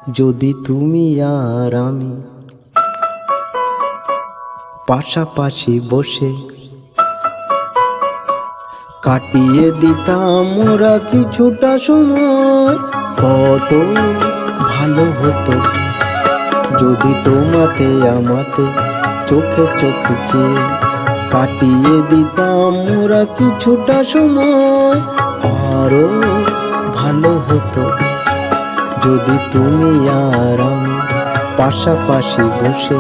যদি তুমি আর আমি পাশাপাশি বসে কাটিয়ে দিতাম মোরা কিছুটা সময়, কত ভালো হতো যদি তোমাতে আমাতে চোখে চোখে চেয়ে কাটিয়ে দিতাম মোরা কিছুটা সময়। আরো ভালো হতো যদি তুমি আর আমি পাশাপাশি বসে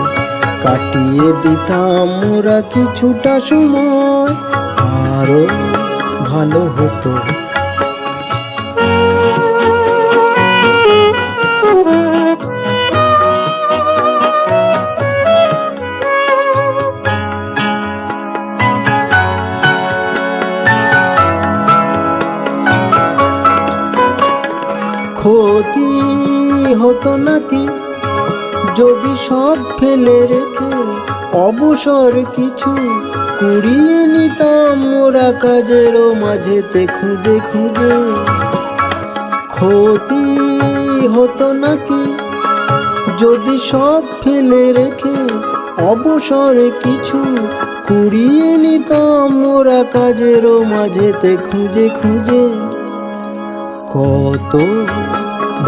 কাটিয়ে দিতাম মোরা কিছুটা সময়, আরো ভালো হতো। ক্ষতি হতো নাকি যদি সব ফেলে রেখে অবসর কিছু কুড়িয়ে নিতাম মোরা কাজেরও মাঝেতে খুঁজে খুঁজে? ক্ষতি হতো নাকি যদি সব ফেলে রেখে অবসর কিছু কুড়িয়ে নিতাম মোরা কাজেরও মাঝেতে খুঁজে খুঁজে? কত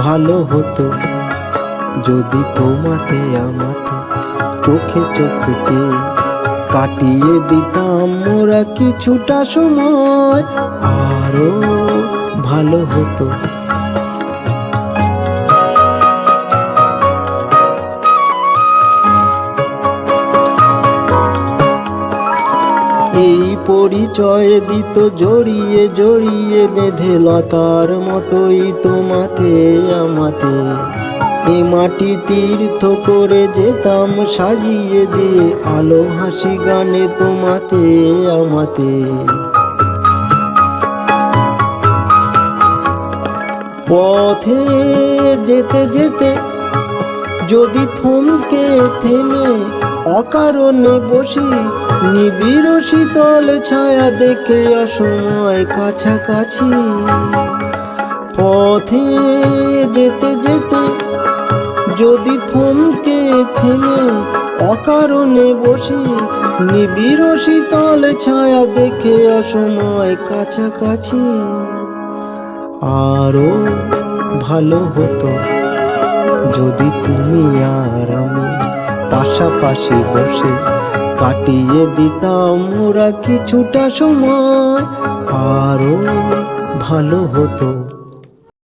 ভালো হতো যদি তোমাতে আমাতে চোখে চোখে চেয়ে কাটিয়ে দিতাম মোরা কিছুটা সময়, আরো ভালো হতো। এই পরিচয় দিত জড়িয়ে জড়িয়ে বেঁধে লতার মতোই তোমাতে আমাতে, এ মাটি তীর্থ করে যেতাম সাজিয়ে দিয়ে আলো হাসি গানে তোমাতে আমাতে। পথে যেতে যেতে যদি থমকে থেমে অকারণে বসি নিবিড় শীতল ছায়া দেখে অসময় কাছাকাছি। পথে যেতে যেতে যদি থমকে থেমে অকারণে বসি নিবিড় শীতল ছায়া দেখে অসময় কাছাকাছি, আরো ভালো হতো যদি তুমি আর আমি পাশাপাশি বসে কাটিয়ে দিতাম মোরা কিছুটা সময়, আরো ভালো হতো।